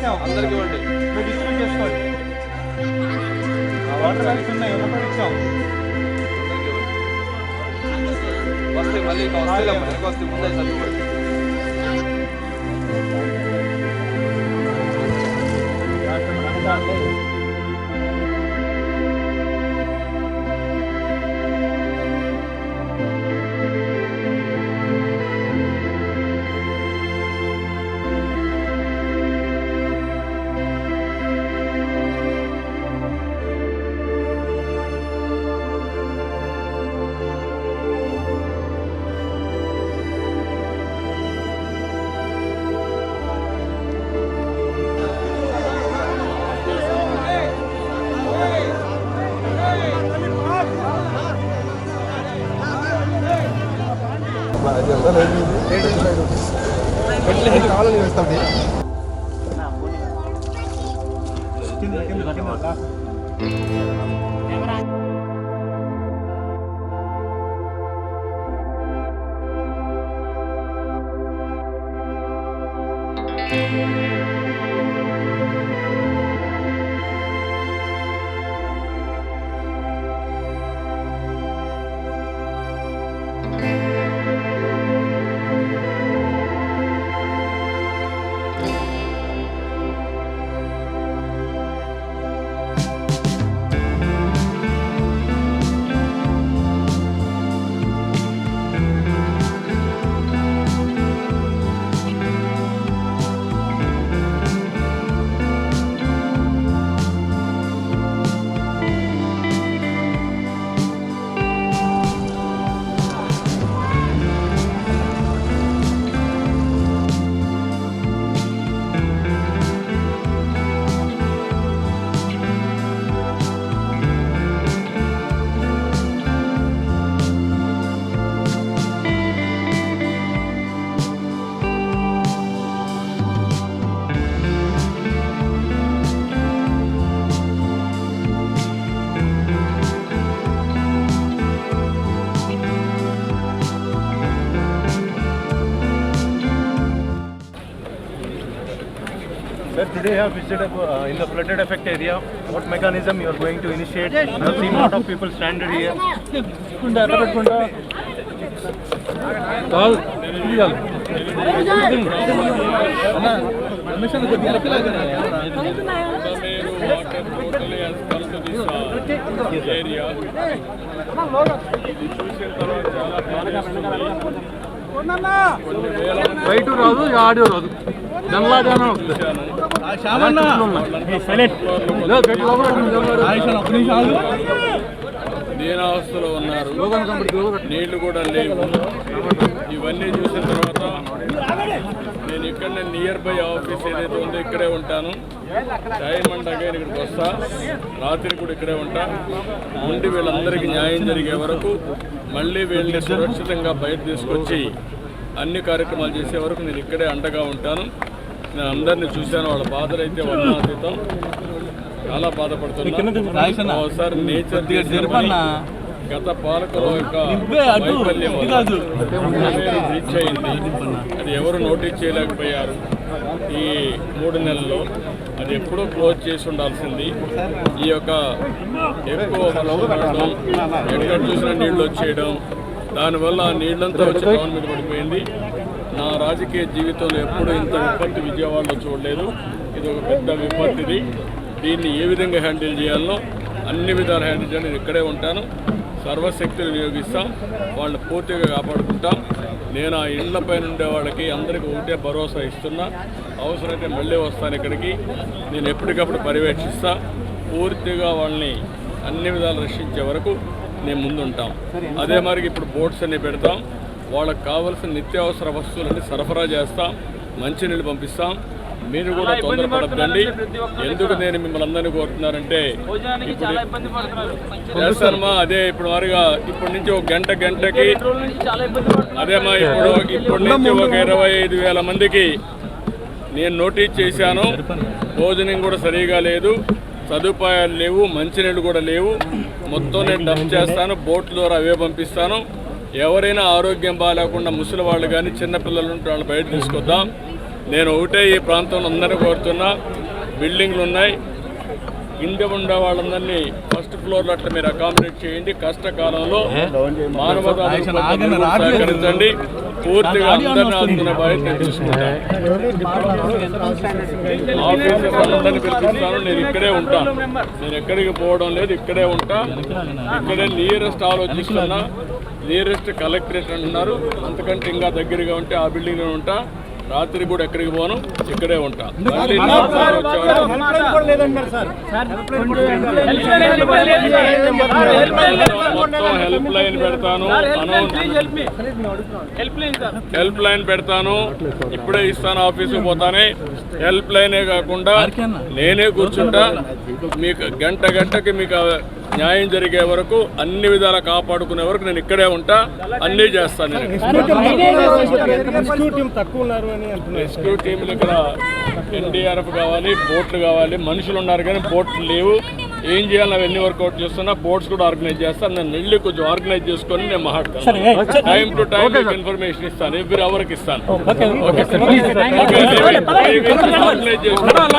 ఇచ్చాం అందరికి ఇవ్వండి. మీరు డిస్ట్రిబ్యూట్ చేసుకోండి. వాటర్ బ్యాగ్స్ ఉన్నాయి, ఒకటి ఇచ్చాం. వస్తే మళ్ళీ ఇంకా వస్తే వెనక వస్తే ముందే చదువుకోండి. కావాలని వేస్తాండి. Sir, today you have visited in the flooded affected area. What mechanism you are going to initiate? I have seen a lot of people stranded here. బయట రాదు, ఆడియో రాదు. దీనావస్థలో ఉన్నారు, నీళ్లు కూడా లేవు. ఇవన్నీ చూసిన తర్వాత నేను ఇక్కడ నియర్ బై ఆఫీస్ ఏదైతే ఉందో ఇక్కడే ఉంటాను. డైమండ్ అగైన్ ఇక్కడికి వస్తా, రాత్రి కూడా ఇక్కడే ఉంటా. ఉండి వీళ్ళందరికీ న్యాయం జరిగే వరకు, మళ్ళీ వీళ్ళని సురక్షితంగా బయట తీసుకొచ్చి అన్ని కార్యక్రమాలు చేసే వరకు నేను ఇక్కడే అండగా ఉంటాను. నేను అందరినీ చూశాను, వాళ్ళ బాధలు అయితే వర్ణాతీతం. చాలా బాధపడుతున్నా. ఒకసారి నేచర్ గత పాలకుల యొక్క వైఫల్యం రీచ్ అయింది. అది ఎవరు నోటీస్ చేయలేకపోయారు ఈ 3 నెలల్లో. అది ఎప్పుడూ క్లోజ్ చేసి ఉండాల్సింది. ఈ యొక్క ఎక్కువ పడడం, ఎక్కడ చూసినా నీళ్ళు వచ్చేయడం, దానివల్ల ఆ నీళ్ళంతా వచ్చి టౌన్ మీద పడిపోయింది. నా రాజకీయ జీవితంలో ఎప్పుడూ ఇంత విపత్తు విజయవాడలో చూడలేదు. ఇది ఒక పెద్ద విపత్తిది. దీన్ని ఏ విధంగా హ్యాండిల్ చేయాలో అన్ని విధాలు హ్యాండిల్ చేయాలి. నేను ఇక్కడే ఉంటాను, సర్వశక్తులు వినియోగిస్తాం, వాళ్ళని పూర్తిగా కాపాడుకుంటాం. నేను ఆ ఇళ్లపైన ఉండే వాళ్ళకి అందరికీ ఒకటే భరోసా ఇస్తున్నా. అవసరమైతే మళ్ళీ వస్తాను ఇక్కడికి. నేను ఎప్పటికప్పుడు పర్యవేక్షిస్తా. పూర్తిగా వాళ్ళని అన్ని విధాలు రక్షించే వరకు నేను ముందుంటాం. అదే మరి ఇప్పుడు బోట్స్ అన్ని పెడతాం. వాళ్ళకి కావాల్సిన నిత్యావసర వస్తువులన్నీ సరఫరా చేస్తాం, మంచినీళ్ళు పంపిస్తాం. మీరు కూడా తొందరపడద్దండి. ఎందుకు నేను మిమ్మల్ని అందరినీ కోరుతున్నారంటే, ఇప్పుడు చేస్తానమ్మా, అదే ఇప్పుడు వారుగా ఇప్పటి నుంచి ఒక గంటకి అదేమా ఇప్పటి నుంచి ఒక 25,000 మందికి నేను నోటీస్ చేశాను. భోజనం కూడా సరిగా లేదు, సదుపాయాలు లేవు, మంచినీళ్ళు కూడా లేవు. మొత్తం నేను డంప్ చేస్తాను, బోట్ల ద్వారా అవే పంపిస్తాను. ఎవరైనా ఆరోగ్యం బాగాలేకుండా ముసలి వాళ్ళు కానీ చిన్నపిల్లలు ఉంటే వాళ్ళు బయట తీసుకొద్దాం. నేను ఒకటే ఈ ప్రాంతంలో అందరినీ కోరుతున్నా, బిల్డింగ్లు ఉన్నాయి, కింద ఉండే వాళ్ళందరినీ ఫస్ట్ ఫ్లోర్లో అట్లా మీరు అకామిడేట్ చేయండి. కష్టకాలంలో మానవతా సహకరించండి. పూర్తిగా అందరినీ ఆదుకునే బాధ్యత నేను తీసుకుంటాను. ఆఫీసర్స్ అందరినీ పిలిపిస్తాను. నేను ఇక్కడే ఉంటాను, నేను ఎక్కడికి పోవడం లేదు, ఇక్కడే ఉంటా. ఇక్కడే నియరెస్ట్ ఆలోచిస్తున్నా. నియరెస్ట్ కలెక్టరేట్ అంటున్నారు, అంతకంటే ఇంకా దగ్గరగా ఉంటే ఆ బిల్డింగ్లో ఉంటా. రాత్రి కూడా ఎక్కడికి పోను, ఇక్కడే ఉంటా. మళ్ళీ మొత్తం హెల్ప్ లైన్ పెడతాను, హెల్ప్ లైన్ పెడతాను. ఇప్పుడే ఇస్తాను, ఆఫీసుకు పోతానే. హెల్ప్ లైనే కాకుండా నేనే కూర్చుంటా. మీకు గంటకి మీకు న్యాయం జరిగే వరకు, అన్ని విధాలా కాపాడుకునే వరకు నేను ఇక్కడే ఉంటా. అన్నీ చేస్తాను. రెస్క్యూ టీంలు ఇక్కడ ఎన్డీఆర్ఎఫ్ కావాలి, బోట్లు కావాలి. మనుషులు ఉన్నారు కానీ బోట్లు లేవు. ఏం చేయాలి అవన్నీ వర్కౌట్ చేస్తున్నా. బోట్స్ కూడా ఆర్గనైజ్ చేస్తాను. నేను వెళ్ళి కొంచెం ఆర్గనైజ్ చేసుకొని నేను మాట్లాడతాను. టైం టు టైం ఇన్ఫర్మేషన్ ఇస్తాను, ఎవ్రీ అవర్కి ఇస్తాను. ఆర్గనైజ్ చేసుకుంటాను.